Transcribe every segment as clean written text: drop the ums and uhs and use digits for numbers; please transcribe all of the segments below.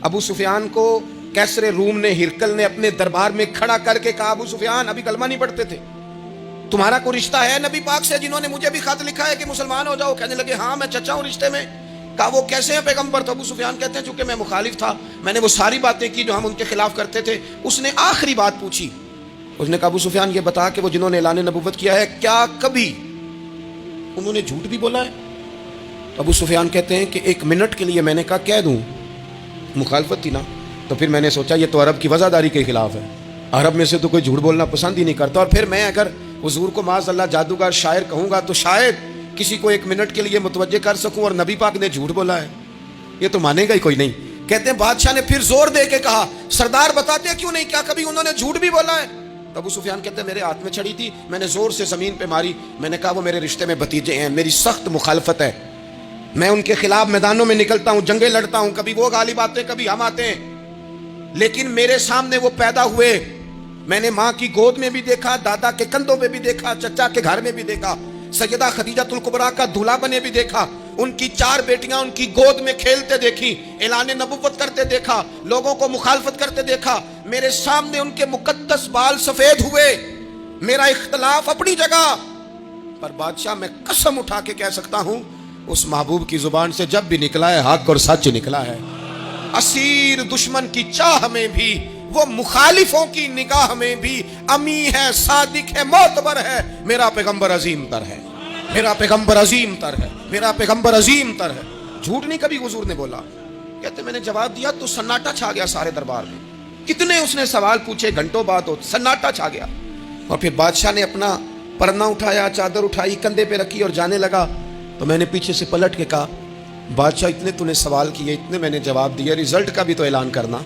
ابو سفیان کو کیسر روم نے، ہرکل نے اپنے دربار میں کھڑا کر کے کہا ابو سفیان ابھی کلمہ نہیں پڑھتے تھے، تمہارا کوئی رشتہ ہے نبی پاک سے جنہوں نے مجھے بھی خط لکھا ہے کہ مسلمان ہو جاؤ؟ کہنے لگے ہاں میں چچا ہوں رشتے میں۔ کہا وہ کیسے ہیں پیغمبر؟ تو ابو سفیان کہتے ہیں چونکہ میں مخالف تھا، میں نے وہ ساری باتیں کی جو ہم ان کے خلاف کرتے تھے۔ اس نے آخری بات پوچھی، اس نے کہا ابو سفیان یہ بتا کہ وہ جنہوں نے اعلان نبوت کیا ہے کیا کبھی انہوں نے جھوٹ بھی بولا ہے؟ تو ابو سفیان کہتے ہیں کہ 1 منٹ کے لیے میں نے کہا کہہ دوں، مخالفت تھی نا، تو پھر میں نے سوچا یہ تو عرب کی وزاداری کے خلاف ہے، عرب میں سے تو کوئی جھوٹ بولنا پسند ہی نہیں کرتا، اور پھر میں اگر حضور کو معاذ اللہ جادوگر شاعر کہوں گا تو شاید کسی کو 1 منٹ کے لیے متوجہ کر سکوں، اور نبی پاک نے جھوٹ بولا ہے، یہ تو مانے گا ہی کوئی نہیں۔ کہتے ہیں بادشاہ نے پھر زور دے کے کہا سردار بتاتے کیوں نہیں، کیا کبھی انہوں نے جھوٹ بھی بولا ہے؟ تو ابو سفیان کہتے ہیں میرے ہاتھ میں چھڑی تھی، میں نے زور سے زمین پہ ماری، میں نے کہا وہ میرے رشتے میں بھتیجے ہیں، میری سخت مخالفت ہے، میں ان کے خلاف میدانوں میں نکلتا ہوں، جنگیں لڑتا ہوں، کبھی وہ غالب آتے ہیں کبھی ہم آتے ہیں، لیکن میرے سامنے وہ پیدا ہوئے، میں نے ماں کی گود میں بھی دیکھا، دادا کے کندھوں پہ بھی دیکھا، چچا کے گھر میں بھی دیکھا، سیدہ خدیجہ الکبریٰ کا دولہا بنے بھی دیکھا، ان کی 4 بیٹیاں ان کی گود میں کھیلتے دیکھی، اعلان نبوت کرتے دیکھا، لوگوں کو مخالفت کرتے دیکھا، میرے سامنے ان کے مقدس بال سفید ہوئے، میرا اختلاف اپنی جگہ پر بادشاہ میں قسم اٹھا کے کہہ سکتا ہوں اس محبوب کی زبان سے جب بھی نکلا ہے حق اور سچ نکلا ہے۔ اسیر دشمن کی چاہ میں بھی، وہ مخالفوں کی نگاہ میں بھی امی ہے، صادق ہے، معتبر ہے، میرا پیغمبر عظیم تر ہے، میرا پیغمبر عظیم تر ہے، میرا پیغمبر عظیم تر ہے۔ جھوٹ نہیں کبھی حضور نے بولا۔ کہتے میں نے جواب دیا تو سناٹا چھا گیا سارے دربار میں، کتنے اس نے سوال پوچھے، گھنٹوں بعد ہو، سناٹا چھا گیا۔ اور پھر بادشاہ نے اپنا پرنا اٹھایا، چادر اٹھائی، کندھے پہ رکھی اور جانے لگا، تو میں نے پیچھے سے پلٹ کے کہا بادشاہ اتنے تو نے سوال کیے، اتنے میں نے جواب دیا، رزلٹ کا بھی تو اعلان کرنا،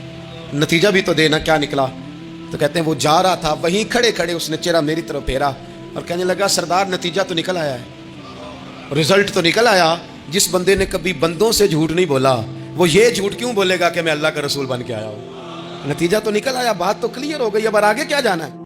نتیجہ بھی تو دینا، کیا نکلا؟ تو کہتے ہیں وہ جا رہا تھا، وہیں کھڑے کھڑے اس نے چہرہ میری طرف پھیرا اور کہنے لگا سردار نتیجہ تو نکل آیا ہے، رزلٹ تو نکل آیا۔ جس بندے نے کبھی بندوں سے جھوٹ نہیں بولا وہ یہ جھوٹ کیوں بولے گا کہ میں اللہ کا رسول بن کے آیا ہوں؟ نتیجہ تو نکل آیا، بات تو کلیئر ہو گئی، اب آگے کیا جانا ہے؟